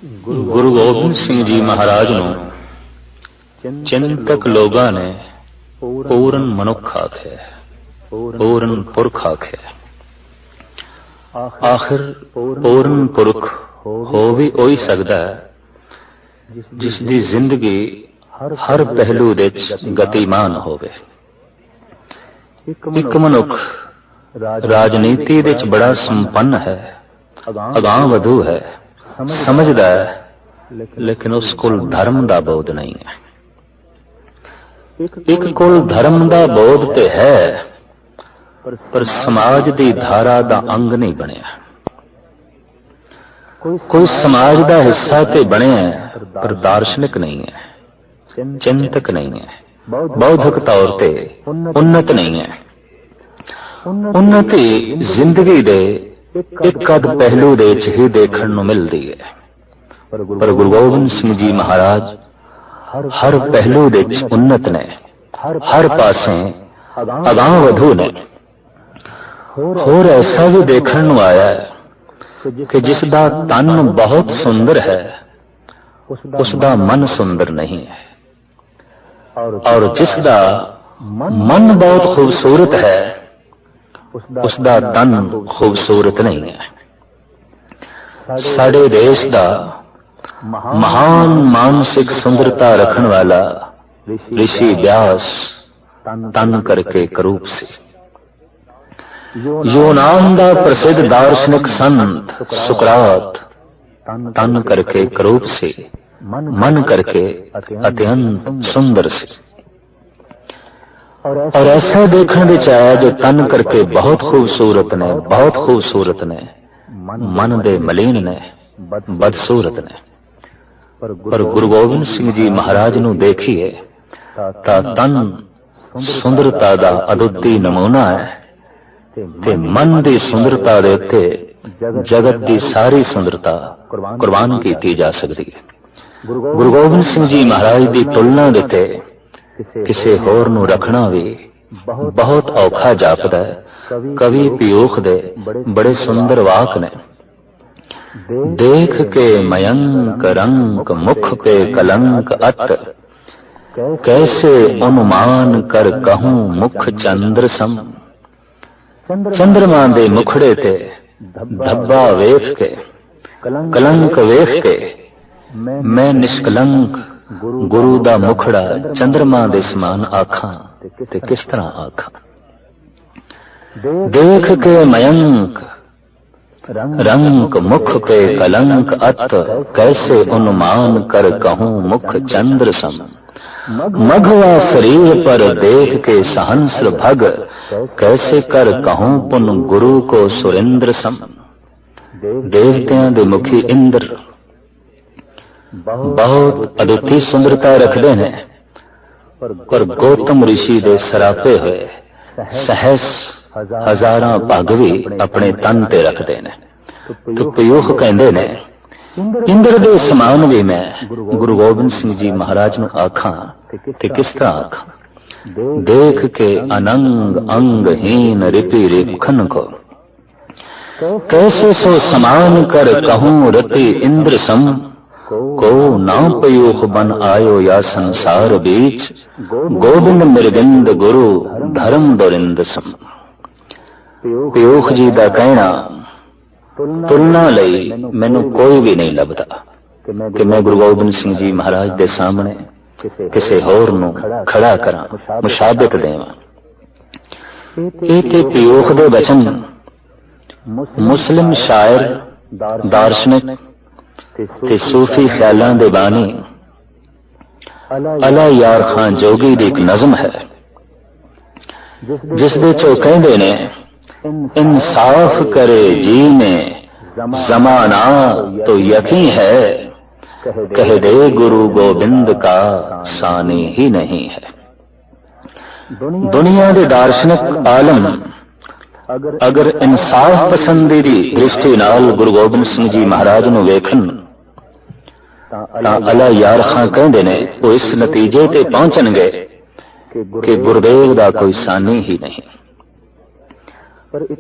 ਗੁਰੂ ਗੋਬਿੰਦ ਸਿੰਘ ਜੀ ਮਹਾਰਾਜ ਨੂੰ ਚਿੰਤਕ ਲੋਕਾਂ ਨੇ ਪੂਰਨ ਮਨੁੱਖ ਆਖਿਆ, ਪੂਰਨ ਪੁਰਖ ਆਖਿਆ। ਆਖਿਰ ਪੂਰਨ ਪੁਰਖ ਹੋ ਵੀ ਉਹੀ ਸਕਦਾ ਹੈ ਜਿਸ ਦੀ ਜ਼ਿੰਦਗੀ ਹਰ ਪਹਿਲੂ ਦੇ ਵਿੱਚ ਗਤੀਮਾਨ ਹੋਵੇ। ਇੱਕ ਮਨੁੱਖ ਰਾਜਨੀਤੀ ਦੇ ਵਿੱਚ ਬੜਾ ਸੰਪੰਨ ਹੈ, ਅਗਾਂਹ ਵਧੂ ਹੈ, ਸਮਝਦਾ ਹੈ, ਲੇਕਿਨ ਉਸ ਕੋਲ ਧਰਮ ਦਾ ਬੋਧ ਨਹੀਂ ਹੈ। ਇੱਕ ਕੋਲ ਧਰਮ ਦਾ ਬੋਧ ਤੇ ਹੈ, ਪਰ ਸਮਾਜ ਦੀ ਧਾਰਾ ਦਾ ਅੰਗ ਨਹੀਂ ਬਣਿਆ। ਕੋਈ ਸਮਾਜ ਦਾ ਹਿੱਸਾ ਤੇ ਬਣਿਆ, ਪਰ ਦਾਰਸ਼ਨਿਕ ਨਹੀਂ ਹੈ, ਚਿੰਤਕ ਨਹੀਂ ਹੈ, ਬੌਧਿਕ ਤੌਰ ਤੇ ਉੱਨਤ ਨਹੀਂ ਹੈ। ਉੱਨਤੀ ਜ਼ਿੰਦਗੀ ਦੇ ਇੱਕ ਅੱਧ ਪਹਿਲੂ ਦੇ ਵਿੱਚ ਹੀ ਦੇਖਣ ਨੂੰ ਮਿਲਦੀ ਹੈ, ਪਰ ਗੁਰੂ ਗੋਬਿੰਦ ਸਿੰਘ ਜੀ ਮਹਾਰਾਜ ਹਰ ਪਹਿਲੂ ਦੇ ਵਿੱਚ ਉੱਨਤ ਨੇ, ਹਰ ਪਾਸੇ ਅਗਾਂਹ ਵਧੂ ਨੇ। ਹੋਰ ਐਸਾ ਵੀ ਦੇਖਣ ਨੂੰ ਆਇਆ ਹੈ ਕਿ ਜਿਸ ਦਾ ਤਨ ਬਹੁਤ ਸੁੰਦਰ ਹੈ, ਉਸ ਦਾ ਮਨ ਸੁੰਦਰ ਨਹੀਂ ਹੈ, ਔਰ ਜਿਸ ਦਾ ਮਨ ਬਹੁਤ ਖੂਬਸੂਰਤ ਹੈ, ਉਸ ਦਾ ਤਨ ਖੂਬਸੂਰਤ ਨਹੀਂ ਹੈ। ਸਾਡੇ ਦੇਸ਼ ਦਾ ਮਹਾਨ ਮਾਨਸਿਕ ਸੁੰਦਰਤਾ ਰੱਖਣ ਵਾਲਾ ਰਿਸ਼ੀ ਵਿਆਸ ਤਨ ਕਰਕੇ ਕਰੂਪ ਸੀ। ਯੂਨਾਨ ਦਾ ਪ੍ਰਸਿੱਧ ਦਾਰਸ਼ਨਿਕ ਸੰਤ ਸੁਕਰਾਤ ਤਨ ਕਰਕੇ ਕਰੂਪ ਸੀ, ਮਨ ਕਰਕੇ ਅਤਿਅੰਤ ਸੁੰਦਰ ਸੀ। ਔਰ ਐਸਾ ਦੇਖਣ ਵਿੱਚ ਆਇਆ ਜੋ ਤਨ ਕਰਕੇ ਬਹੁਤ ਖੂਬਸੂਰਤ ਨੇ, ਬਹੁਤ ਖੂਬਸੂਰਤ ਨੇ, ਮਨ ਦੇ ਮਲੀਨ ਨੇ, ਬਦਸੂਰਤ ਨੇ। ਪਰ ਗੁਰੂ ਗੋਬਿੰਦ ਸਿੰਘ ਜੀ ਮਹਾਰਾਜ ਨੂੰ ਦੇਖੀਏ ਤਾਂ ਤਨ ਸੁੰਦਰਤਾ ਦਾ ਅਦੁੱਤੀ ਨਮੂਨਾ ਹੈ, ਤੇ ਮਨ ਦੀ ਸੁੰਦਰਤਾ ਦੇ ਉੱਤੇ ਜਗਤ ਦੀ ਸਾਰੀ ਸੁੰਦਰਤਾ ਕੁਰਬਾਨ ਕੀਤੀ ਜਾ ਸਕਦੀ ਹੈ। ਗੁਰੂ ਗੋਬਿੰਦ ਸਿੰਘ ਜੀ ਮਹਾਰਾਜ ਦੀ ਤੁਲਨਾ ਦੇ ਉੱਤੇ ਕਿਸੇ ਹੋਰ ਨੂੰ ਰੱਖਣਾ ਵੀ ਬਹੁਤ ਔਖਾ ਜਾਪਦਾ ਹੈ। ਕਵੀ ਪਿਯੂਖ ਦੇ ਬੜੇ ਸੁੰਦਰ ਵਾਕ ਨੇ। ਦੇਖ ਕੇ ਮਯੰਕ ਰੰਕ ਮੁਖ ਪੇ ਕਲੰਕ ਅਤ, ਕੈਸੇ ਅਨੁਮਾਨ ਕਰ ਕਹੂੰ ਮੁਖ ਚੰਦਰ ਸਮ। ਚੰਦਰਮਾ ਦੇ ਮੁਖੜੇ ਤੇ ਧੱਬਾ ਵੇਖ ਕੇ, ਕਲੰਕ ਵੇਖ ਕੇ ਮੈਂ ਨਿਸ਼ਕਲੰਕ ਗੁਰੂ ਦਾ ਮੁਖੜਾ ਚੰਦਰਮਾ ਦੇ ਸਮਾਨ ਆਖਾਂ ਤੇ ਕਿਸ ਤਰ੍ਹਾਂ ਆਖਾਂ। ਦੇਖ ਕੇ ਮਯੰਕ रंक मुख पे कलंक अत, कैसे उन्मान कर कहूं मुख चंद्र सम। मघवा शरीर पर देख के सहंस्र भग, कैसे कर कहूं पुन गुरु को सुरेंद्र सम। देवतियां दे मुखी इंद्र बहुत अदुੱਤੀ सुंदरता रखते हैं, पर गौतम ऋषि दे सरापे हुए सहस हजारां पग भी अपने तन ते रखते ने। तो पियूख कहते ने इंद्र दे समान भी मैं गुरु गोबिंद सिंह जी महाराज नूं आखां ते किस तरह आखां। देख के अनंग अंगहीन रिपि रेखन को, कैसे सो समान कर कहूं रति इंद्र सम। को ना पयूख बन आयो या संसार बीच, गोबिंद मृगिंद गुरु धर्म दुरिंद सम। पियूख जी दा कहना तुलना लई मैनू कोई भी नहीं लभदा कि मैं गुरु गोबिंद सिंह जी महाराज दे सामने किसी होर नूं खड़ा करां, मुशाबत देवां। ਇਹ ਤੇ ਪਿਯੂਖ ਦੇ ਬਚਨ ਮੁਸਲਿਮ ਸ਼ਾਇਰ, ਦਾਰਸ਼ਨਿਕ ਤੇ ਸੂਫੀ ਖਿਆਲਾਂ ਦੇ ਬਾਨੀ ਅਲਾ ਯਾਰ ਖਾਨ ਜੋਗੀ ਦੀ ਇੱਕ ਨਜ਼ਮ ਹੈ, ਜਿਸ ਦੇ ਚ ਉਹ ਕਹਿੰਦੇ ਨੇ इंसाफ करे जी में जमाना तो यकीन है, कह दे गुरु गोविंद का सानी ही नहीं है। दुनिया के दार्शनिक आलम अगर इंसाफ पसंदी दी दृष्टि नाल गुरु गोबिंद सिंह जी महाराज नूं वेखन तां अला यार खां कहंदे ने वो इस नतीजे ते पहुंचणगे कि गुरुदेव दा कोई सानी ही नहीं।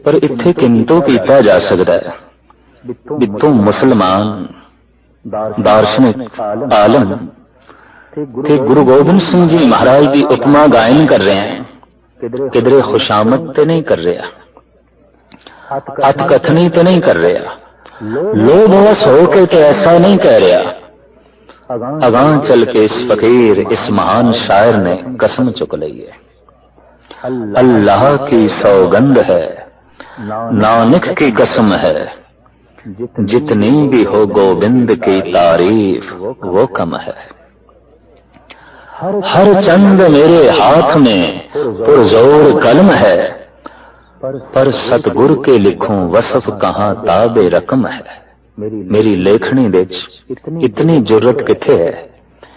पर इत्थे किंतु कीता जा सकदा है भी तू मुसलमान दार्शनिक आलम ते गुरु गोबिंद सिंह जी महाराज की उपमा गायन कर रहे हैं, किधरे खुशामद ते नहीं कर रहा, अतकथनी ते नहीं कर रहा, लोभ वश होके ते ऐसा नहीं कह रहा। अगां चल के इस फकीर, इस महान शायर ने कसम चुक ली है, अल्लाह की सौगंध है, नानक की कसम है, जितनी भी हो गोविंद की तारीफ वो कम है। हर चंद मेरे हाथ में पुरजोर कलम है, पर सतगुर के लिखूं वसफ कहां ताबे रकम है। मेरी लेखनी दे इतनी जुर्रत किथे है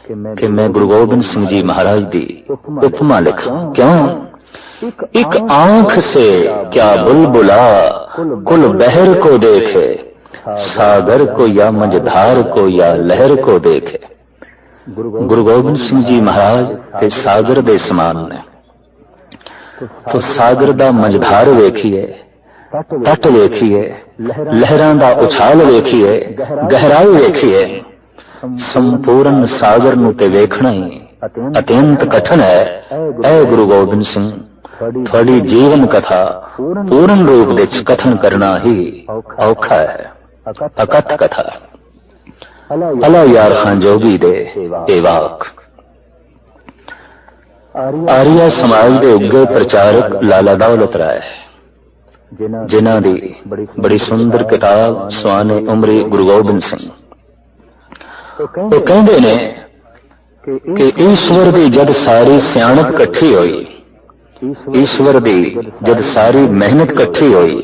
कि मैं गुरु गोबिंद सिंह जी महाराज दी उपमा लिखा। क्यों? एक आंख से क्या बुलबुला कुल बहर को देखे, सागर को या मझधार को या लहर को देखे। गुरु गोबिंद सिंह जी महाराज ते सागर दे समान ने, तो सागर दा मझधार वेखिए, तट वेखिए, लहरां दा उछाल वेखिए, गहराई वेखिए, संपूर्ण सागर नूं ते वेखना ही अत्यंत कठिन है। ऐ गुरु गोबिंद सिंह, थोड़ी जीवन कथा पूर्ण रूप दे कथन करना ही औखा है। अकथ कथा अला यार खां जोगी दे एवाक। आर्या समाज के उगे प्रचारक लाला दौलत राय, जिन्हां दी बड़ी सुंदर किताब सुआने उमरी गुरु गोबिंद सिंह, वो कहंदे ने कि ईश्वर दी जद सारी सियाणत कट्ठी होई, ईश्वर दी जद सारी मेहनत कट्ठी होई,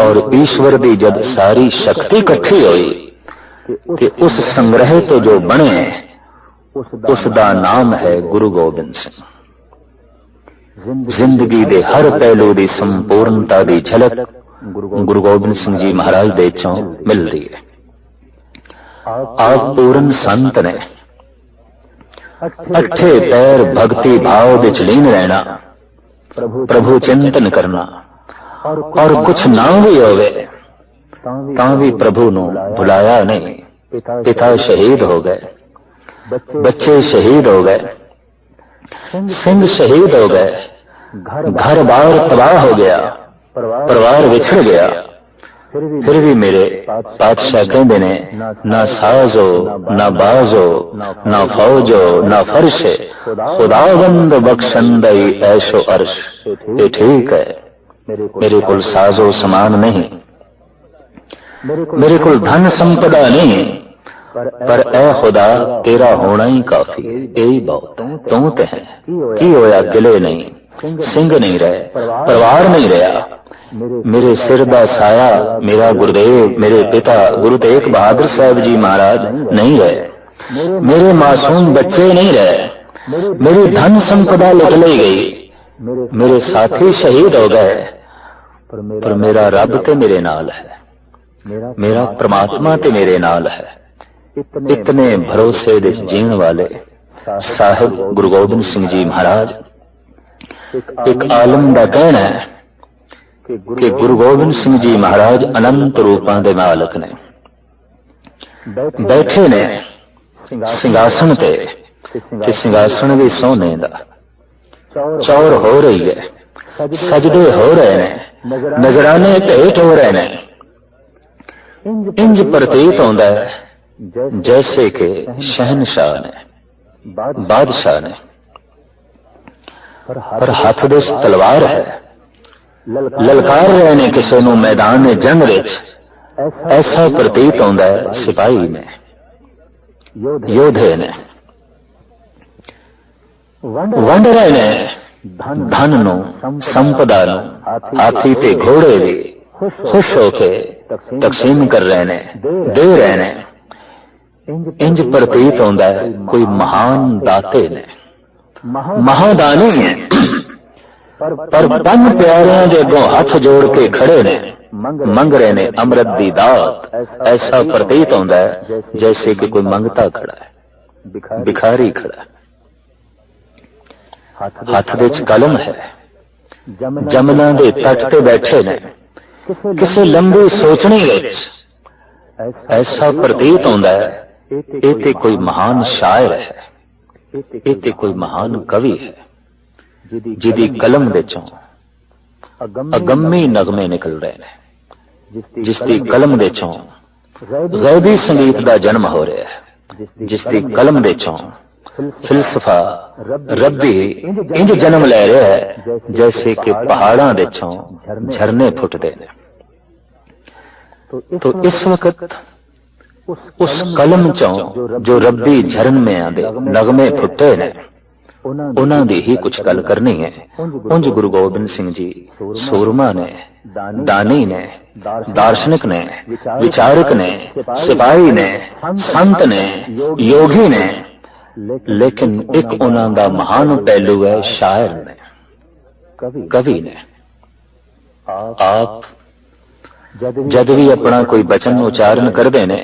और ईश्वर दी जद सारी शक्ति कट्ठी होई, ते उस संग्रह तो जो बने उसका नाम है गुरु गोबिंद सिंह। जिंदगी दे हर पहलू की संपूर्णता की झलक गुरु गोबिंद सिंह जी महाराज दे चों मिल रही है। आप पूर्ण संत ने, अठे पैर भक्ति भाव दे लीन रहना, प्रभु चिंतन करना, और कुछ ना भी होवे तां भी प्रभु नूं भुलाया नहीं। पिता शहीद हो गए, बच्चे शहीद हो गए, सिंह शहीद हो गए, घर बार तबाह हो गया, परिवार विछड़ गया, फिर भी मेरे पातशाह कहंदे ने ना साजो ना बाजो ना फौजो ना फर्शे, खुदावंद बख्शंदई ऐशो अर्श। ये ठीक है, मेरे को साजो समान नहीं, मेरे को धन संपदा नहीं, पर ए खुदा तेरा होना ही काफी है, यही बहुत है। तू ते है की होया किले नहीं, सिंह नहीं रहे, परिवार नहीं रहा, मेरे सिर दा साया मेरा गुरुदेव, मेरे पिता गुरु तेग बहादुर साहब जी महाराज नहीं रहे, मेरे मासूम बच्चे नहीं रहे, मेरी धन संपदा लुट ली गई, मेरे साथी शहीद हो गए, पर मेरा रब ते मेरे नाल है, मेरा परमात्मा ते मेरे नाल है। इतने भरोसे दे जीण वाले साहिब गुरु गोबिंद सिंह जी महाराज। एक आलम दा कहना है कि गुरु गोबिंद सिंह जी महाराज अनंत रूपां दे मालक ने, बैठे ने सिंघासन ते सिंघासन भी सोने दा, चौर हो रही है, सजदे हो रहे ने, नजराने भेंट हो रहे ने। इंज प्रतीत होता है जैसे कि शहनशाह ने, बादशाह ने, पर हाथ दे तलवार है, ललकार रहे ने किसी नूं मैदान जंग विच। ऐसा प्रतीत होता है सिपाही ने, योधे ने, वंड रहे ने धन नूं, संपदा नूं, हाथी ते घोड़े भी खुश होके तकसीम कर रहे ने, दे रहे ने। इंज प्रतीत होता है कोई महान दाते ने, महादानी है, पर पंज प्यारियां दे अगों हाथ जोड़ के खड़े ने, मंग रहे ने अमृत दी दात। ऐसा प्रतीत होता है जैसे कि कोई मंगता खड़ा है, भिखारी खड़ा है। हाथ दे च कलम है, जमना दे तट ते बैठे ने, किसी लंबी सोचनी विच ऐसा प्रतीत होता है ये ते कोई महान शायर है, ये ते कोई महान कवि है जिहदी कलम विचों अगम्मी नगमे निकल रहे हैं, जिसकी कलम विचों गैबी संगीत का जन्म हो रहा है, जिसकी कलम विचों फिलसफा रब्बी इंज जन्म ले रहा है जैसे कि पहाड़ां विचों झरने फुटते हैं। तो इस वक्त उस कलम चों जो रब्बी झरनमियां दे नगमे फुटे ने उन्हां दी ही कुछ गल करनी है। उंज गुरु गोबिंद सिंह जी सूरमा ने, दानी ने, दार्शनिक ने, विचारक ने, सिपाही ने, संत ने, योगी ने, लेकिन एक उन्हां दा महान पहलू है शायर ने, कवि ने। आप जद भी अपना कोई बचन उच्चारण करते ने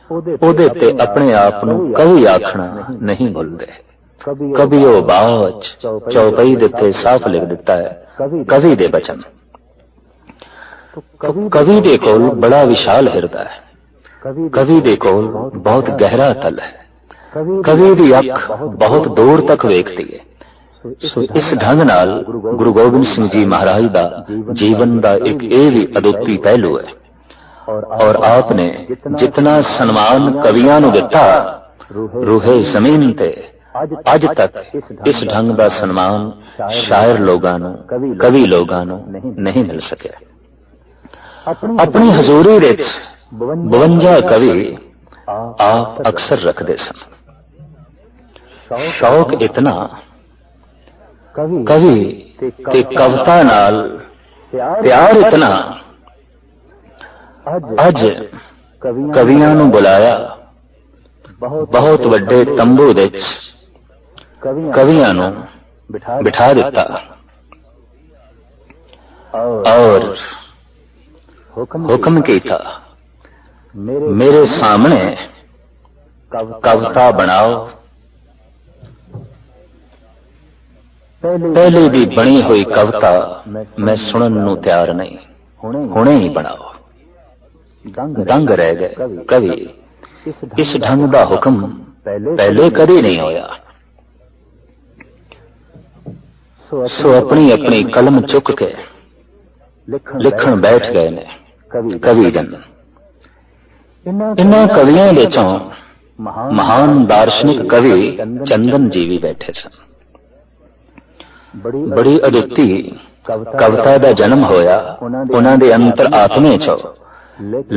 ओदे ते अपने आप नूं कवि आखना नहीं भुलदे। कवि ओ बाच चौपाई दे साफ लिख दिता है कवि दे बचन। तो कवि दे कोल बड़ा विशाल हिरदा है, कवि दे कोल बहुत गहरा तल है, कवि दी अख बहुत दूर तक वेखदी है। सो इस ढंग नाल गुरु गोबिंद सिंह जी महाराज दा जीवन दा एक ये भी अदुੱਤੀ पहलू है। और आपने जितना सन्मान कवियां नूं दिता रूहे जमीन ते अज तक इस ढंग दा सन्मान शायर लोगां नूं, कवि लोगां नूं नहीं मिल सकिया। अपनी हजूरी विच 52 कवि आप अक्सर रखते सन। शौक इतना कवि ते कविता नाल प्यार इतना अज कवियां नूं बुलाया बहुत वड्डे तंबू विच कवियां नूं बिठा दिता और हुक्म कीता मेरे सामने कविता बनाओ। पहले दी बनी हुई कविता मैं सुनन नूं तैयार नहीं, हुणे ही बनाओ। दंग रह गए कवि। इस ढंग दा हुक्म पहले कदी नहीं होया। सो अपनी अपनी कलम चुक के लिखण बैठ गए ने कवि जन। इन्हां कवियां विचों महान दार्शनिक कवि चंदन जी भी बैठे सन। बड़ी अदुੱਤੀ कविता दा जन्म होया उन्हां दे अंतर आत्मे चो।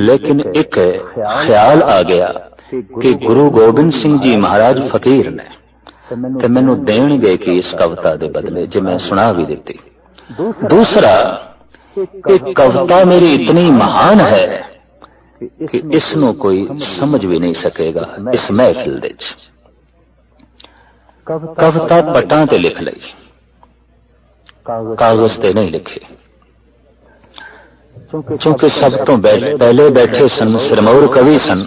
लेकिन एक ख्याल आ गया कि गुरु गोबिंद सिंह जी महाराज फकीर ने ते मैनू देणगे कि इस कविता दे बदले जे मैं सुना भी देती। दूसरा एक कविता मेरी इतनी महान है कि इसनू कोई समझ भी नहीं सकेगा इस महफिल दे विच। कविता पट्टां ते लिख लई, कागज ते नहीं लिखे। क्योंकि सब तो पहले बैठे सन सिरमौर कवि सन।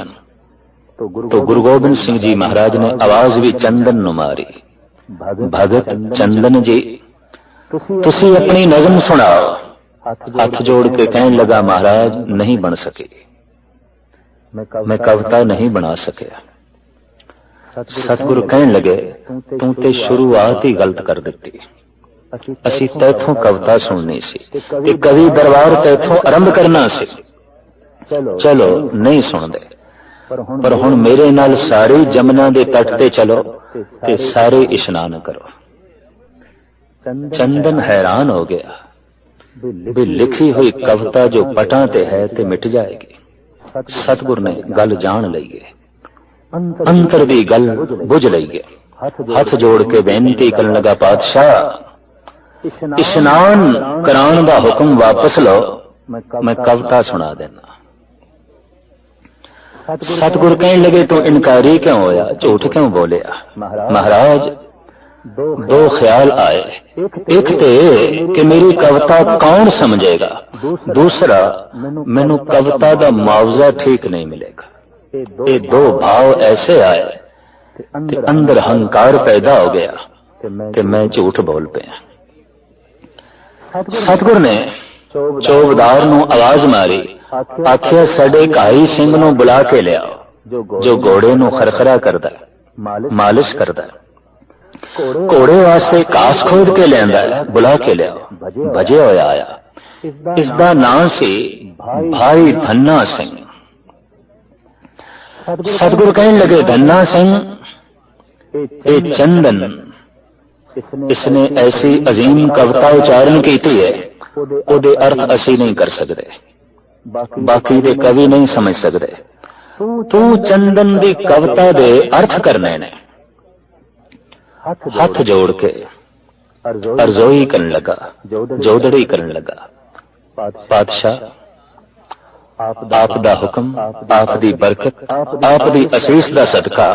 तो गुरु गोबिंद सिंह जी महाराज ने आवाज भी चंदन नूं मारी, भगत चंदन जी तुसी अपनी नज़म सुनाओ। हाथ जोड़ के कहने लगा महाराज नहीं बन सके, मैं कविता नहीं बना सकिया। सतगुरु कहने लगे तू ते शुरुआत ही गलत कर दिती। असी तैथों कविता सुननी सी, एक कवि दरबार तैथों आरंभ करना सी। चलो नहीं सुनदे, पर हुण मेरे नाल सारी जमुना दे तट ते चलो ते सारे इशनान करो। चंदन हैरान हो गया भी लिखी हुई कविता जो पटां ते है ते मिट जाएगी। सतगुर ने गल जान लई है, अंतर दी गल बुझ लई है। हथ जोड़ के बेनती करन लगा पातशाह इशनान कराण दा हुक्म वापस लो, मैं कविता सुना देना। सतगुर कहने लगे तू इनकारी क्यों होया, झूठ क्यों बोलिया। महाराज दो ख्याल आए, एक ते कि मेरी कविता कौन समझेगा, दूसरा मैनू कविता दा मुआवजा ठीक नहीं मिलेगा। ये दो भाव ऐसे आए ते अंदर हंकार पैदा हो गया ते मैं झूठ बोल पिया। सतगुर ने चौबदार नूं आवाज मारी आखिया साडे घाई सिंह नूं बुला के लियाओ, जो घोड़े नूं खरखरा करदा है, मालिश करदा है। घोड़े वास्ते घास खोद के लियांदा है, बुला के लियाओ। भजे होया आया। इसदा नाम सी भाई धन्ना सिंह। सतगुरु कहन लगे, धन्ना सिंह ए चंदन, इसने ऐसी अजीम कविता उच्चारण की है, ओदे अर्थ असी नहीं कर सकते, बाकी दे कवि नहीं समझ सकते। तू चंदन दी कविता दे अर्थ करने ने। हाथ जोड़ के अर्जोई करन लगा, जोदड़ी करन लगा। पातशाह, आप दा हुक्म, आप दी बरकत, आप दी असीस दा सदका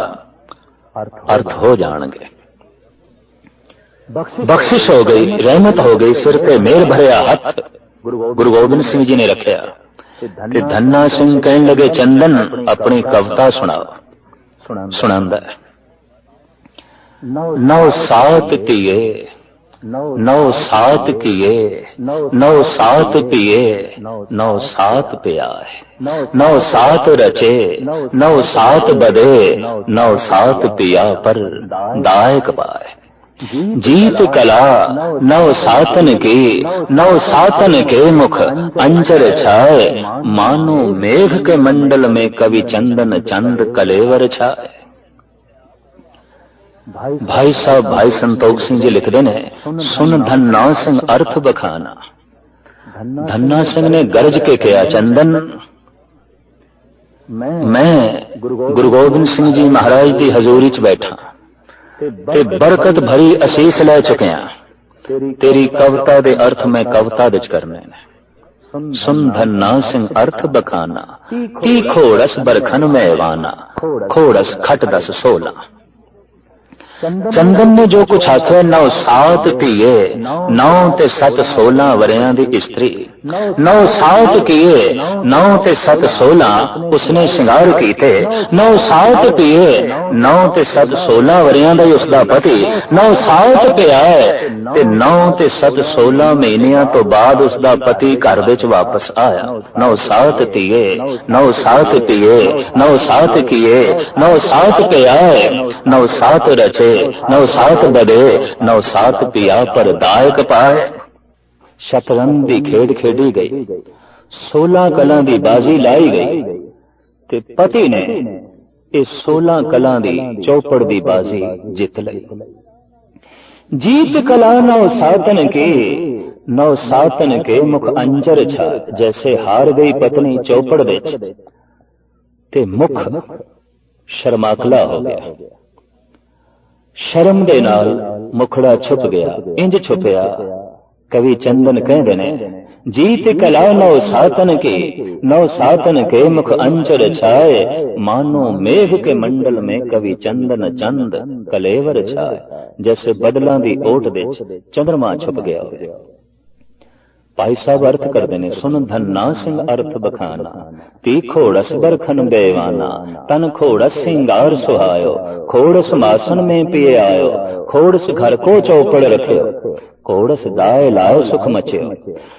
अर्थ हो जाणगे। बख्शिश हो गई, रहमत हो गई, सिर ते मेल भरिया हथ गुरु गोबिंद सिंह जी ने रखिया ते धन्ना सिंह कहन लगे, चंदन अपनी कविता सुनाओ। सुनांदा है। नौ सात पिए, नौ सात किए, नौ सात पिए, नौ सात पिया है, नौ सात रचे, नौ सात बदे, नौ सात पिया पर दायक पाए। जीत कला नौ सातन की, नौ सातन के मुख अंचर छाए, मानो मेघ के मंडल में कवि चंदन चंद कलेवर छाए। भाई साहब भाई संतोख सिंह जी लिखते ने, सुन धन्ना सिंह अर्थ बखाना। धन्ना सिंह ने गरज के कहा, चंदन मैं गुरु गोबिंद सिंह जी महाराज की हजूरी च बैठा ते बरकत भरी असीस लै चुकिया। तेरी कविता दे अर्थ मैं कविता विच करने ने। सुन धन्ना सिंह अर्थ बखाना, की खोड़स बरखन में वाना, खोड़स खट दस सोला। चंदन ने जो कुछ आख्या, नौ सात धीए, नौ ते सत 16 वरियां दी स्त्री, नौ सात किए, नौ ते सत 16 उसने श्रृंगार कीते। नौ सात पिए, नौ ते सत 16 वरियां दा उसदा पति, नौ सात पिया ते नौ ते सत 16 महीनियां तो बाद उसदा पति घर विच वापस आया। नौ सात धीए, नौ सात पिए, नौ सात किए, नौ सात पिया, नौ सात रचे, नौ सात बदे, नौ सात पिया पर दायक पाए। शतरंज दी खेड खेडी गई, 16 कलां दी बाजी लाई गई ते पति ने इस 16 कलां दी चौपड़ दी बाजी जित लई। जीत कला नौ सातन के, नौ सातन के मुख अंजर छा, जैसे हार गई पत्नी चौपड़ विच ते मुख शर्माकला हो गया। शर्म दे नाल मुखड़ा छुप गया। इंज छुपया कवि चंदन कहते ने, जीत कला नौ सातन के, नौ सातन के मुख अंचर छाए, मानो मेघ के मंडल में कवि चंदन चंद कलेवर छाए। जैसे बदलां दी ओट विच चंद्रमा छुप गया हो। भाई साहब अर्थ करते ने, सुन धन्ना सिंह अर्थ बखाना, ती खोड़स बरखन बेवाना, तन खोड़स सिंगार सुहायो, खोड़स मासन में पिए आयो, खोड़स घर को चौपड़ रखियो, खोड़स दाए लायो सुख मचियो,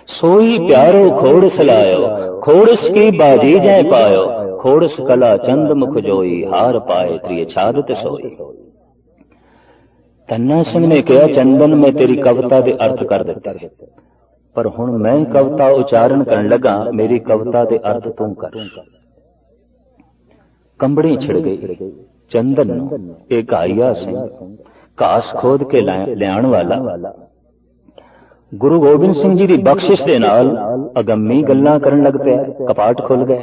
सोई प्यारो खोड़स लायो, खोड़स की बाजी जय पायो, खोड़स कला चंद मुख जोई, हार पाए त्रिय छादत सोई। धन्ना सिंह ने कहा, चंदन में तेरी कविता दे अर्थ कर दिते, पर हुण मैं कविता उच्चारण करन लगा, मेरी कविता दे अर्थ तू कर। कंबड़ी छिड़ गई। चंदन एक आइया सिंह घास खोद के लियाण वाला गुरु गोबिंद सिंह जी की बख्शिश दे नाल अगम्मी गल्लां करन लग पिया। कपाट खुल गए।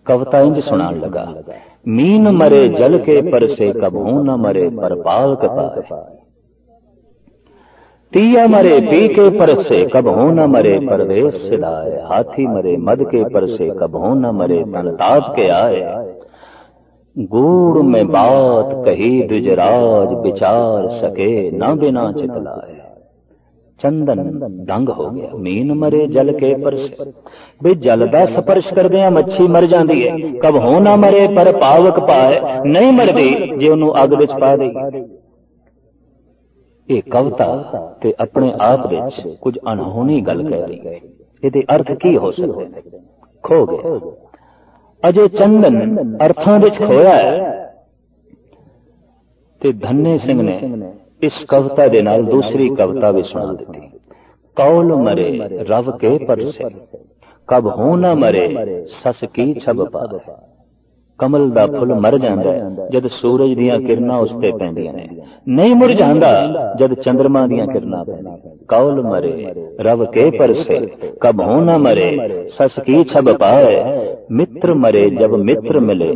कविता इंज सुनान लगा, मीन मरे जल के पर से कबहू न मरे पर पाक पाए, पिया मरे पी के पर से कबहू न मरे परवेश सिलाए, हाथी मरे मद के पर से कबहू न मरे तन ताप के आए, गूढ़ में बात कही द्विजराज विचार सके न बिना चितलाए। चंदन दंग हो गया। मीन मरे जल के पर से, भी जल दा स्पर्श करदियां मच्छी मर जाती है, कबहू न मरे पर पावक पाए, नहीं मरदी जे उन्होंने अग विच पा दे। ये कविता ते अपने आप विच कुछ अनहोनी गल कह रही है। ਇਹਦੇ ਅਰਥ ਕੀ ਹੋ ਸਕਦੇ ਨੇ? ਖੋ ਗਏ। ਅਜੇ ਚੰਦਨ ਅਰਥਾਂ ਵਿੱਚ ਖੋਇਆ ਹੈ। ਤੇ ਧੰਨੇ ਸਿੰਘ ਨੇ ਇਸ ਕਵਿਤਾ ਦੇ ਨਾਲ ਦੂਸਰੀ ਕਵਿਤਾ ਵੀ ਸੁਣਾ ਦਿੱਤੀ। ਕੌਲ ਮਰੇ ਰਵ ਕੇ ਪਰਸੇ, ਕਬ ਹੋ ਨਾ ਮਰੇ ਸਸ ਕੀ ਛਬ ਪਾਵੇ। ਕਮਲ ਦਾ ਫੁੱਲ ਮਰ ਜਾਂਦਾ ਜਦ ਸੂਰਜ ਦੀਆਂ ਕਿਰਨਾਂ ਉਸ ਤੇ ਪੈਂਦੀਆਂ ਨੇ, ਨਹੀਂ ਮੁਰਝਾਂਦਾ ਜਦ ਚੰਦਰਮਾ ਦੀਆਂ ਕਿਰਨਾਂ ਪੈਂਦੀਆਂ। ਕੌਲ ਮਰੇ ਰਵ ਕੇ ਪਰਸੇ, ਕਬ ਹੋ ਨਾ ਮਰੇ ਸਸ ਕੀ ਛਬ ਪਾਏ। मित्र मरे जब मित्र मिले,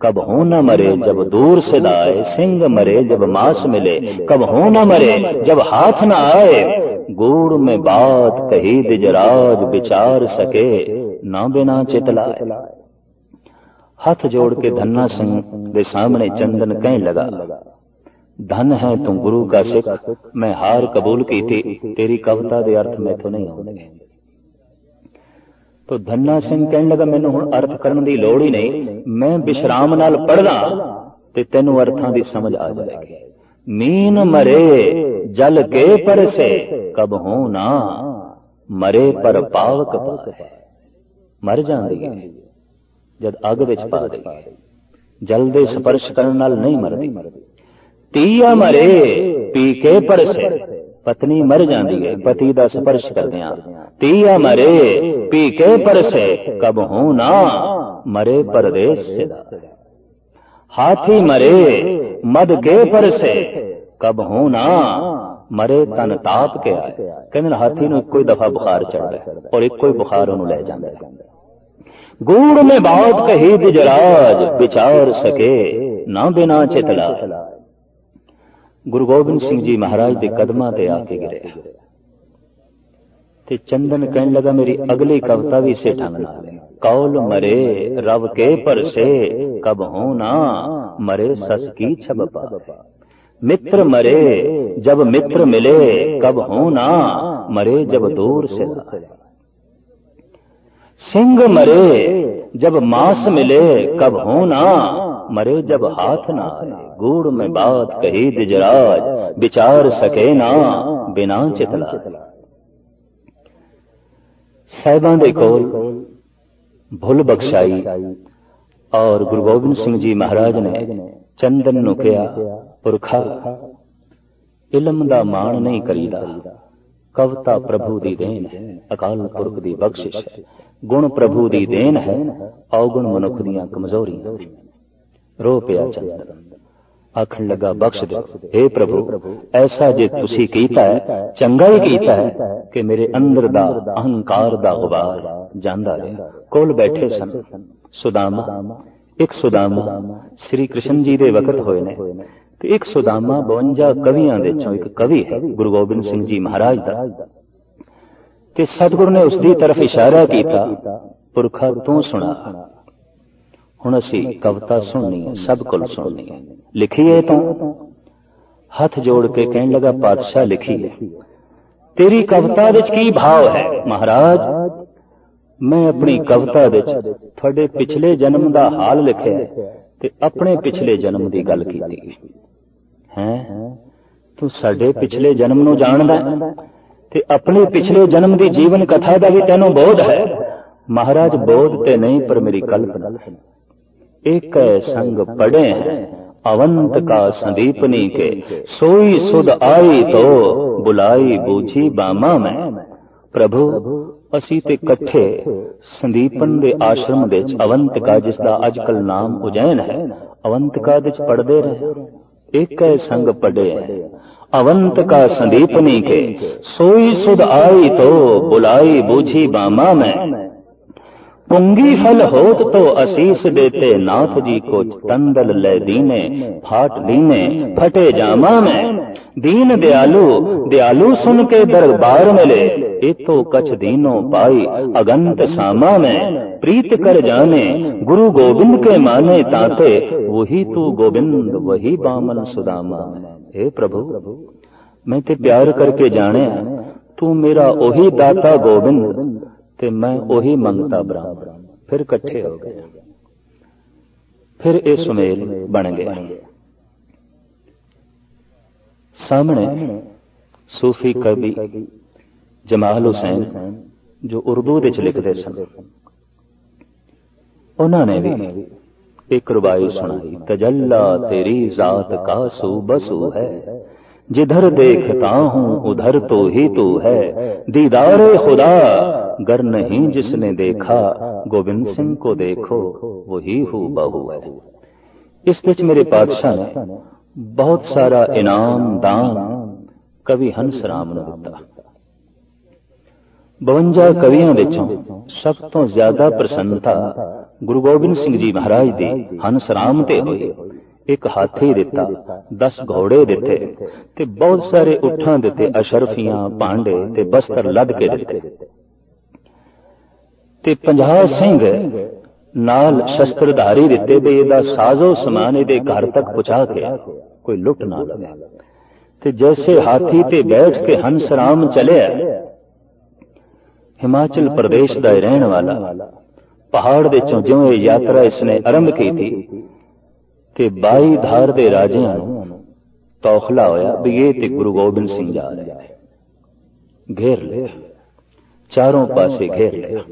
कब हो न मरे जब दूर से दाए। सिंह मरे जब मांस मिले, कब हो न मरे जब हाथ न आए। गूढ़ में बात कही दिजराज, विचार सके ना बिना चितलाए। हाथ जोड़ के धन्ना सिंह के सामने चंदन कहने लगा, धन है तू गुरु का सिख, मैं हार कबूल की थी, तेरी कविता के अर्थ में तो नहीं आउंदे। तो धन्ना सिंह कहने लगा, मैनू हुण अर्थ करन दी लोड़ ही नहीं, मैं विश्राम नाल पढ़दा ते तैनू अर्थां दी समझ आ जाएगी। मीन मरे जल के परसे, कब हो ना मरे पर पावक पाए। मर जांदी है जद अग विच पा दई, जल दे स्पर्श करन नाल नहीं मरदी। तीया मरे पी के परसे, पत्नी मर जाती है पति का स्पर्श करदियां। तीया मरे पी के परसे, कब हो ना मरे परदेस से। हाथी मरे मद के परसे, कब हो ना मरे तन ताप के आए। कहंदे हाथी नूं इक्को दफा बुखार चढ़दा और इक्को ही बुखार उहनूं लै जांदा है। गूढ़ में बात कही दिजराज, विचार सके ना बिना चितला। गुरु गोबिंद सिंह जी महाराज के कदमां ते आके गिरे ते चंदन कहने लगा, मेरी अगली कविता भी इसे ढंग नाल है। कौल मरे रव के परसे, कब हो ना मरे सस की छब पावे। मित्र मरे जब मित्र मिले, कब हो ना मरे जब दूर से लाए। सिंह मरे जब मांस मिले, कब हो ना मरे जब हाथ ना आए। गूढ़ में बात कही दिजराज, विचार सके ना बिना चितला। साहिबां दे कोल भुल बख्शाई और गुरु गोबिंद सिंह जी महाराज ने चंदन नूं कहा, पुरखा इलम दा माण नहीं करीदा, कविता प्रभु दी देन है, अकाल पुरख दी बख्शिश है। गुण प्रभु दी देन है, अवगुण मनुख दियां कमजोरियां। रो पिया चंदन, आखण लगा, बख्श दो हे प्रभु, ऐसा जे तुसी कीता है चंगा ही कीता है कि मेरे अंदर दा अहंकार दा गुबार जांदा रहा। कोल बैठे सन सुदामा, एक सुदामा श्री कृष्ण जी दे वकत होए ने ते एक सुदामा 52 कवियां दे चों एक कवि है गुरु गोबिंद सिंह जी महाराज दा। ते सतगुरु ने उसदी तरफ इशारा कीता, पुरखा तू सुना। हुण असीं कविता सुननी है, सब कुल सुननी है। लिखी है तू? हाथ जोड़ के कहने लगा, पातशाह लिखी है। तेरी कविता विच की भाव है? महाराज, मैं अपनी कविता विच तुहाडे पिछले जन्म दा हाल लिखिया ते अपने पिछले जन्म दी गल कीती है। तू साडे पिछले जन्म नूं जाणदा है ते अपने पिछले जन्म दी जीवन कथा दा भी तैनूं बोध है? महाराज, बोध ते नहीं पर मेरी कल्पना। एक संग पड़े हैं अवंत का संदीपनी के, सोई सुध आई तो बुलाई बूझी बामा में। प्रभु, असी ते कट्ठे संदीपन दे आश्रम दे अवंत का, जिसदा अजकल नाम उज्जैन है, अवंत का दे पढ़दे रहे। एक संग पड़े हैं अवंत का संदीपनी के, सोई सुध आई तो बुलाई बूझी बामा में। पुंगी फल होत तो आशीष देते, नाथ जी को तंदल ले दीने, फाट दीने फटे जामा में। दीन दयालु दयालु सुन के दरबार मिले, एक तो कछ दीनों पाई अगंत सामा में। प्रीत कर जाने गुरु गोविंद के माने ताते, वही तू गोविंद वही बामन सुदामा। हे प्रभु, मैं ते प्यार करके जाने, तू मेरा ओही दाता गोविंद ते मैं ओही मंगता ब्राह्मण। फिर इकट्ठे हो गए, फिर ये सुमेल बन गया। सामने सूफी कवि जमाल हुसैन जो उर्दू विच लिखते सन, उन्होंने भी एक रुबाई सुनाई। तजल्ला तेरी जात का बसू है, जिधर देखता हूं उधर तो ही तू है। दीदारे खुदा गर नहीं जिसने देखा, गोबिंद सिंह को देखो वही हूँ बहू है। इस विच मेरे पातशाह ने बहुत सारा इनाम दान कवि हंस राम ने दिता। 52 कवियों विचों सब तो ज्यादा प्रसन्नता गुरु गोबिंद सिंह जी महाराज दी हंस राम ते होई। एक हाथी दिता, 10 घोड़े दिते ते बहुत सारे उठां दिते, अशरफियां भांडे ते बस्तर लद के दिते ते 50 सिंह नाल शस्त्रधारी दिते बे इहदा साजो समान इहदे घर तक पहुंचा के कोई लुट ना लवे। ते जैसे हाथी ते बैठ के हंस राम चलिया, हिमाचल प्रदेश दा रहने वाला पहाड़ दे चों जिवें यात्रा इसने आरंभ की थी ते 22 धार दे राजियां नूं तौखला होया भी ये ते गुरु गोबिंद सिंह जा रहे हैं। घेर लिया, चारों पासे घेर लिया।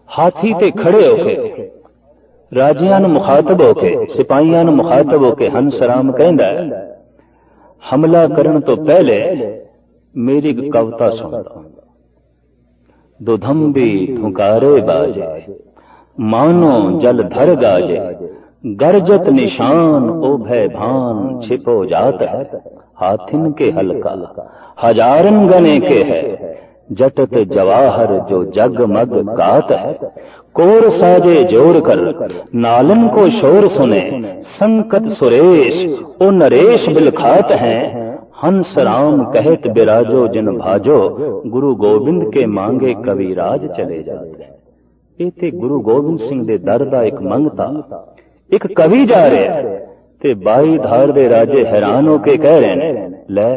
हाथी ते खड़े होके राजियां नूं मुखातब होके, सिपाहियां नूं मुखातब होके हंस राम कहंदा है, हमला करन तो पहले मेरी कविता सुन लो। दुधंबी धुकारे बाजे, मानो जल धर गाजे। गरजत निशान ओ भय भान, छिपो जात है हाथिन के हल्का। हजारन गने के है जटत जवाहर, जो जगमग गात है। कोर साजे जोर कर नालन को शोर सुने, संकट सुरेश ओ नरेश बिलखात हैं। हंस राम कहत बिराजो जिन भाजो, गुरु गोबिंद के मांगे कविराज चले जाते। ये ते गुरु गोबिंद सिंह दे दर दा एक मंगता, एक कवि जा रहा ते 22 धार दे राजे हैरान होके कह रहे ने, लै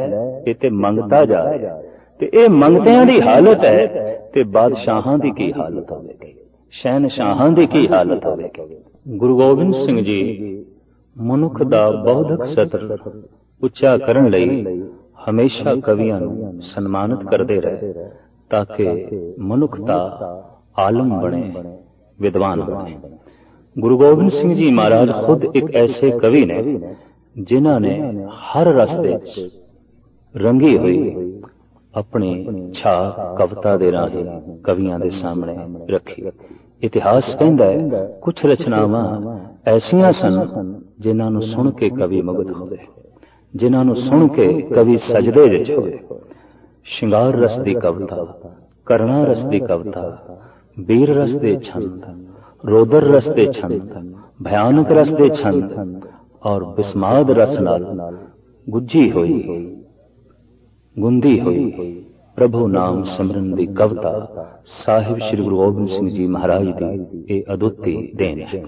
ये ते मंगता जा रहा ते ये मंगतियां दी हालत है ते बादशाहां दी की हालत होवेगी, शहनशाहां दी की हालत होवेगी। गुरु गोबिंद सिंह जी मनुख दा बौद्धिक सतर उच्चा करन लई हमेशा कवियां नूं सन्मानित करते रहे, ताकि मनुखता आलम बने, विद्वान बने। गुरु गोबिंद सिंह जी महाराज खुद एक ऐसे कवि ने जिन्हां ने हर रस्ते रंगी हुई अपनी छाप कविता दे राही कवियां दे सामने रखी। इतिहास कहंदा है कुछ रचनावां ऐसियां सन जिन्हां नूं सुन के कवि मुग्ध होवे, जिन्हां नूं सुन के कवि सजदे विच होवे। शिंगार रस दी कविता, करना रस दी कविता, वीर रस दे छंद, रोदर रस दे छंद, भयानक रस दे छंद और बिस्माद रस नाल गुज्जी हुई, गुंदी हुई प्रभु नाम सिमरन दी कविता साहिब श्री गुरु गोबिंद सिंह जी महाराज दी ये अदुੱਤੀ देन है।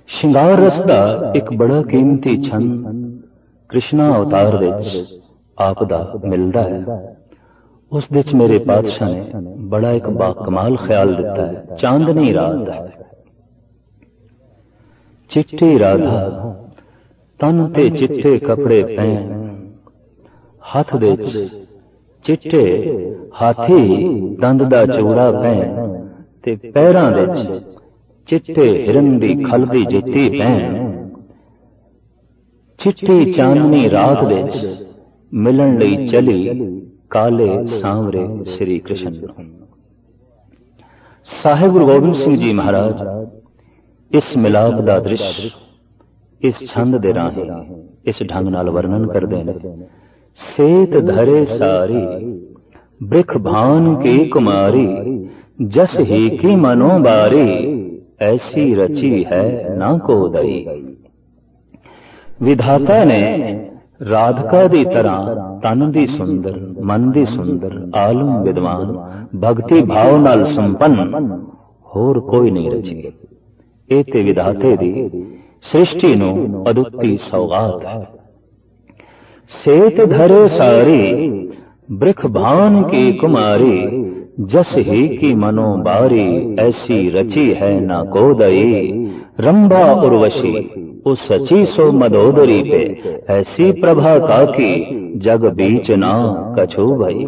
शिंगार रस दा एक बड़ा कीमती छंद कृष्णा अवतार विच आप दा मिलदा है। उस विच मेरे पातशाह ने बड़ा एक बाकमाल ख्याल दिता है। चांदनी रात है, चिट्टी राधा तन ते चिट्टे कपड़े पहन, हथ विच चिट्टे हाथी दंद दा चूड़ा पहन ते पैरां विच चिट्टे हिरन दी खल दी जुत्ती पहन। चिट्टी चांदनी रात विच मिलन लई चली काले सांवरे श्री कृष्ण। साहिब गुरु गोबिंद सिंह जी महाराज इस मिलाप दा दृश्य इस छंद दे राही इस ढंग नाल वर्णन करदे ने। सेत धरे सारी ब्रिख भान की कुमारी, जस ही की मनो बारी, ऐसी रची है ना को दई। विधाता ने राधिका दी तरह तन दी सुंदर, मन दी सुंदर, आलम विद्वान, भक्ति भाव नाल संपन्न होर कोई नहीं रची। ये ते विधाते दी सृष्टि नूं अदुੱਤੀ सौगात है। सेत धरे सारी ब्रिख भान की कुमारी, जस ही की मनो बारी, ऐसी रची है ना को दई। रंभा उर्वशी उस सची सो मदोदरी पे, ऐसी प्रभा काकी जग बीच ना कछु भई।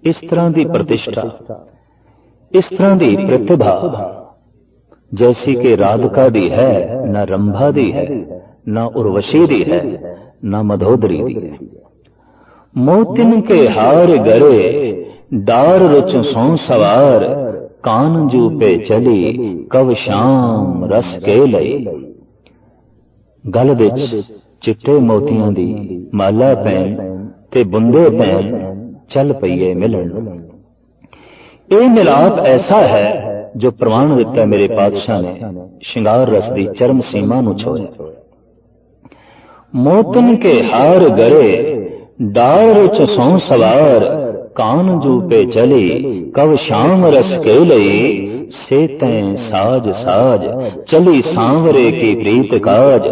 इस तरह की प्रतिष्ठा, इस तरह की प्रतिभा जैसी कि राधिका दी है, न रंभा दी है, न उर्वशी दी है, न मधोदरी दी है। मोतिन के हार गरे डार रुच सौ सवार, कान जू पे चली कव शाम रस के लई। गल विच चिट्टे मोतियां दी माला पैन ते बुंदे पैन चल पईए मिलन। ये मिलाप ऐसा है जो प्रमाण दिता मेरे पातशाह ने श्रृंगार रस की चरम सीमा नूं छोया। मोतन के हार गरे डार रुच सौ सवार, कान जू पे चली कव शाम रस के लई। से तैं साज साज चली सांवरे की प्रीत काज,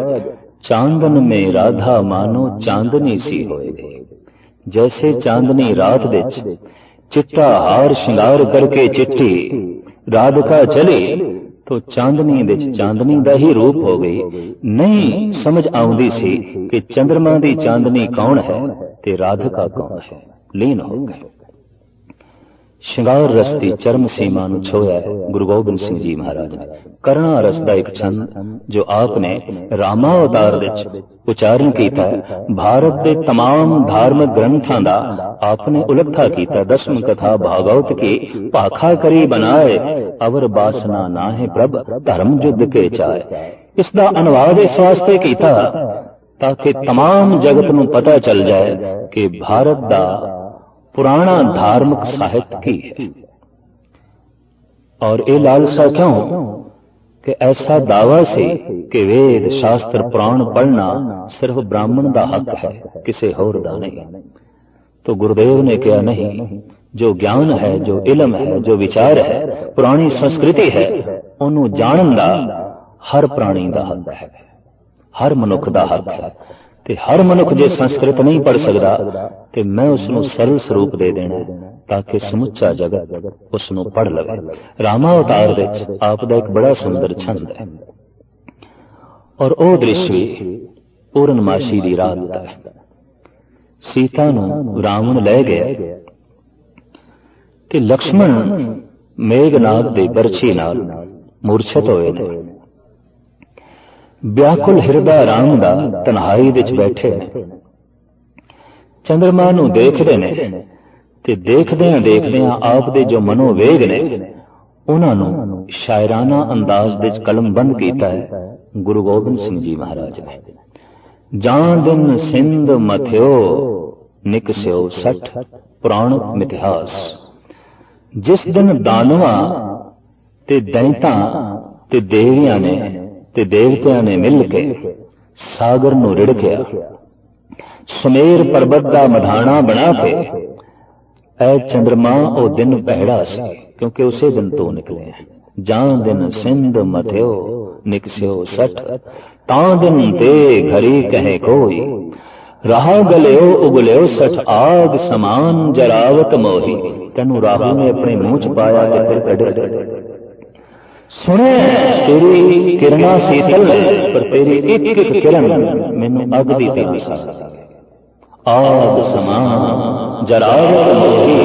चांदन में राधा मानो चांदनी सी होए। जैसे चांदनी रात विच चिट्टा हार श्रृंगार करके चिट्टी राधिका चली तो चांदनी विच चांदनी दा ही रूप हो गई। नहीं समझ आउंदी सी कि चंद्रमा दी चांदनी कौन है ते राधिका कौन है। लीन हो गए। श्रृंगार रस की चरम सीमा नूं छोया है गुरु गोबिंद सिंह जी महाराज ने। करना रस का एक छंद जो आपने रामावतार विच उच्चारण किया है। भारत के तमाम धार्मिक ग्रंथों का आपने उलथा किया। दसम कथा भागवत की भाखा करी बनाए, अवर बासना ना है प्रभ धर्म युद्ध के चाहे। इसका अनुवाद इस वास्ते किया ताकि तमाम जगत नूं पता चल जाए कि भारत का पुराना धार्मिक साहित्य की है। और ये लालसा क्यों कि ऐसा दावा से कि वेद शास्त्र पुराण पढ़ना सिर्फ ब्राह्मण का हक है, किसी होर दा नहीं। तो गुरुदेव ने कहा नहीं, जो ज्ञान है, जो इलम है, जो विचार है, पुरानी संस्कृति है, उन्हों जानन दा हर प्राणी का हक है, हर मनुख का हक है। ते हर मनुख जे संस्कृत नहीं पढ़ सकता तो मैं उसनों सरल स्वरूप दे देना ताकि समुचा जगत उसनों पढ़ लवे। रामावतार विच आप दा एक बड़ा सुंदर छंद है और ओ दृश्य भी पूर्णमाशी दी रात है। सीता नूं रावण लै गया ते लक्ष्मण मेघनाद दे बरछी नाल मूर्छित होए ने। व्याकुल हिरदा राम दा तन्हाई विच बैठे ने, चंद्रमा नूं देखदे ने ते देखदियां देखदियां आप दे जो मनोवेग ने उन्हां नूं शायराना अंदाज विच कलमबंद कीता है गुरु गोबिंद सिंह जी महाराज ने। जां दिन सिंध मथ्यो निकस्यो सठ पुराण मिथिहास। जिस दिन दानवा ते दैंतां ते देवियां ने ते देवतियां ने मिल के सागर नूं रिड़किया, सुमेर पर्वत का मधाना बना के। ऐ चंद्रमा ओ दिन पहड़ा सी क्योंकि उसे दिन तो निकले हैं। जां दिन सिंध मथ्यो निकस्यो सठ, तां दिन ते घरी कहे कोई। राह गलियो उगलियो सठ आग समान जरावत मोही। तेनू राहु ने अपने मुंह च पाया ते फिर कढ़े। सुने तेरी किरणा शीतल है पर तेरी एक एक किरण मैनू अग दी प्यासा। आग समान जरावत मोही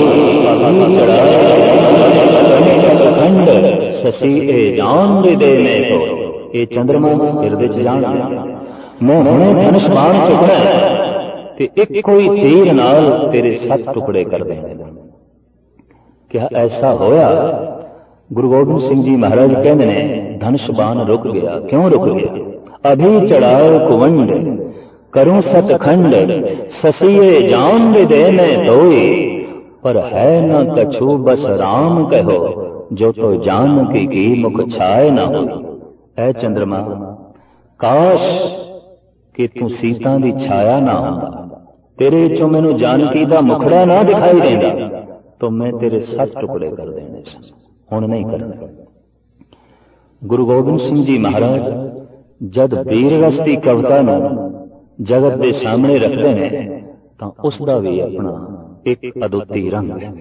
खंड ससी ए जान दे में तो। ये चंद्रमा हिरदे च जान मैं हुणे धनुष बाण चुकना ते एक कोई तीर नाल तेरे 7 टुकड़े कर देंगे। क्या ऐसा होया? गुरु गोबिंद सिंह जी महाराज कहते ने धनुष बाण रुक गया। क्यों रुक गया? अभी चढ़ाओ कुवंड करूं सतखंड, ससिए जान दे में तोई। पर है न कछु बस राम कहो, जो तो जान की मुख छाए न हो। ऐ चंद्रमा काश कि तू सीता दी छाया ना होंदा, तेरे विचों मैनू जानकी दा मुखड़ा ना दिखाई देंदा तो मैं तेरे 7 टुकड़े कर देने सन। हुण नहीं करना। गुरु गोबिंद सिंह जी महाराज जद वीर रस की कविता नूं जगत के सामने रखते हैं तो उसका भी अपना एक अदुੱਤੀ रंग है।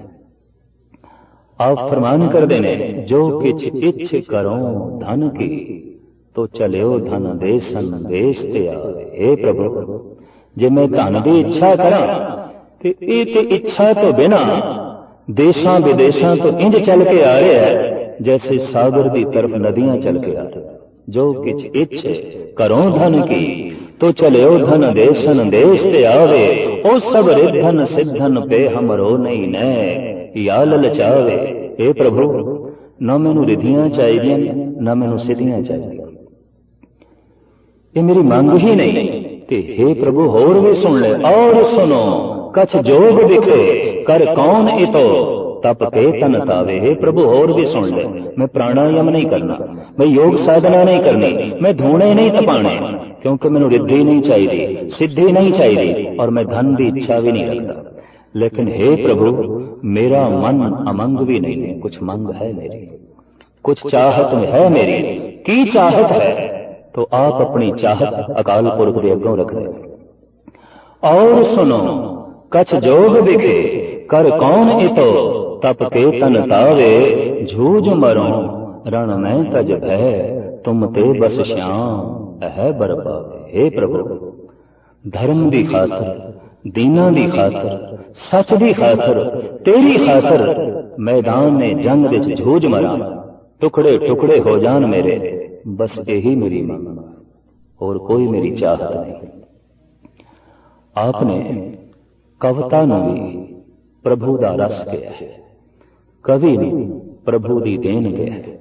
आप फरमान करते ने जो किछ इच्छ करो धन की, तो चलियो धन देसन देश ते आवे। हे प्रभु जे मैं धन की इच्छा करा ते इच्छा तो बिना देशां विदेशां तो इंज चल के आ रहा है जैसे सागर की तरफ नदियां चल के आ रही। जो किछ इच्छे करो धन की तो चलो धन देशन देश ते आवे। ओ सब रिद्धन सिद्धन पे हमरो नहीं न या ललचावे। हे प्रभु ना मैनू रिधियां चाहिए ना मैनू सिद्धियां चाहिए, ये मेरी मांग ही नहीं। ते हे प्रभु होर भी सुन ले और सुनो। कछ जोग दिखे कर कौन इतो तप के तन तावे। हे प्रभु और भी सुन ले, मैं प्राणायाम नहीं करना, मैं योग साधना नहीं करनी, मैं धूणे नहीं तपाने, क्योंकि मैनू रिद्धि नहीं चाहिए, सिद्धि नहीं चाहिए और मैं धन की इच्छा भी नहीं रखता। लेकिन हे प्रभु मेरा मन अमंग भी नहीं है, कुछ मंग है मेरी, कुछ चाहत है मेरी। की चाहत है तो आप अपनी चाहत अकाल पुरख के अगों रख दे। और सुनो कछ जोग दिखे कर कौन इतो तप के तन तावे। झूझ मरो रण में तज भय तुम ते बस श्याम है बरपावे। हे प्रभु धर्म की खातर, दीना की खातर, सच की खातर, तेरी खातर मैदान ने जंग विच झूझ मरा, टुकड़े टुकड़े हो जान मेरे, बस यही मेरी मांग और कोई मेरी चाहत नहीं। आपने कविता ने भी प्रभु का रस गया है, कवि ने प्रभु की देन गया है।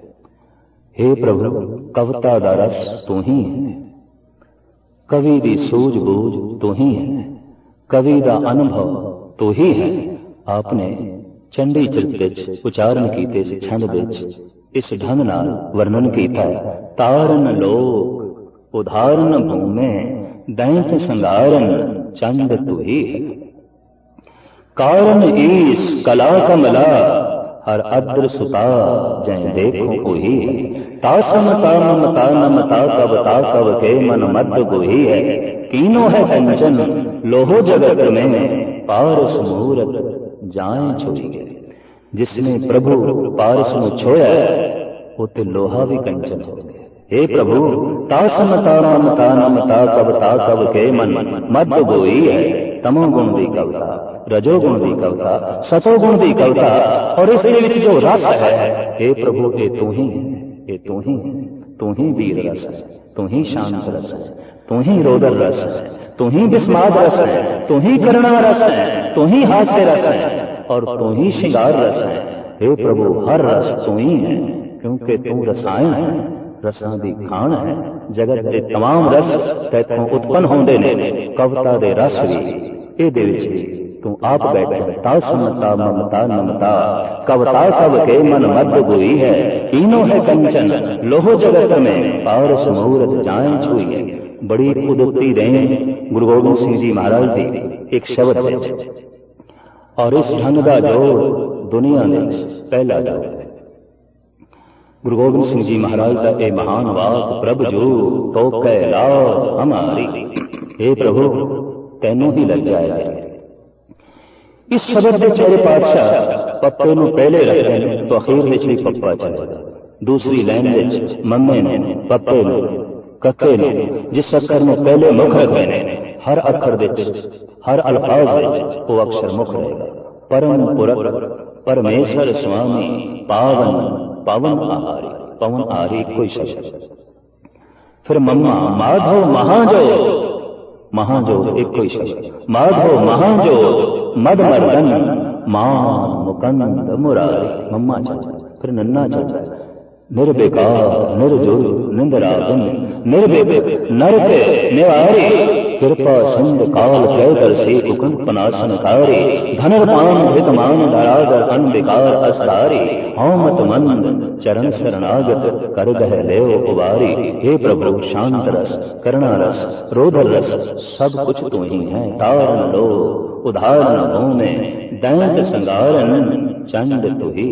हे प्रभु कविता का रस तू ही है, कवि की सूझबूझ तू ही है, कवि का अनुभव तू ही है। आपने चंडी चरित उचारण किए छंद विच इस ढंग नाल वर्णन किया है। तारन लोक उदाहरण भूमे दैंत संगारन चंद तू ही है। कारण ईस कला कमला हर अद्र सुता जय देखो कोई है। तासम तानम तानम ता कव के मन मद गोही है। कीनो है कंचन लोहो जगत में पारस मूरत जाए छोड़ी गए। जिसने प्रभु पारस में छोया उते लोहा भी कंचन हो गया। हे प्रभु तासम तानम तानम ता कव के मन मद गोही है। तमोगुण की कविता, रजोगुण की कविता, सतोगुण की कविता और इसके जो रस है, हे प्रभु ये तू ही है, ये तू ही है, तू ही वीर रस है, तू ही शांत रस है, तू ही रोदर रस है, तू ही विस्माद रस है, तू ही करुणा रस है, तू ही हास्य रस है और तू ही श्रृंगार रस है। हे प्रभु हर रस तू ही है, क्योंकि तू रसायन है, रसां दी खान है। जगत के तमाम रस तैथों उत्पन्न होंदे ने, कविता दे रस भी ਇਹਦੇ ਵਿੱਚ ਤੂੰ ਆਪ बैठे। तासमता ममता नमता कविता कव के मन मद गोई है। कीनो है कंचन लोहो जगत में पारस मूरत जाए छुई है। बड़ी उदुक्ति दें गुरु गोबिंद सिंह जी महाराज की एक शब्द है और इस ढंग का जोड़ दुनिया में पहला जोड़ है। गुरु गोबिंद सिंह जी महाराज का ये महान वाक प्रभु जो तो कैला हमारी। हे प्रभु तैनू ही लग जाएगा। इस शब्द के चौरे पातशाह पप्पे नू पहले रखते हैं तो अखीर विच भी पप्पा चलेगा। दूसरी लाइन विच मम्मे ने पप्पे ने कक्के ने जिस अक्षर में पहले मुख रखते हैं हर अक्षर विच हर अल्फाज विच वो अक्षर मुख रहेगा। परम पुरख परमेश्वर स्वामी पावन पवन आहारी। पवन आहारी कोई शब्द। फिर मम्मा माधव महाजो महाजोत एक कोई शब्द। माधव महाजोत मद मर्दन मान मुकंद मुरारी। मम्मा चाचा। फिर नन्ना चाचा। निर्विकार निर्जुर निंदरागन निर्विक नरके निवारी। कृपा सिंध काल कैदर्शी उकन पनासनकारी। धनुर्पान हितमान धराधर अनविकार अस्तारी। औमत मंद चरण शरणागत कर गह लेव उबारी। हे प्रभु शांत रस करुणा रस रोदर रस सब कुछ तू ही है। तारण लो उदाहरण भूमि दैंत संगारन चंद तू ही।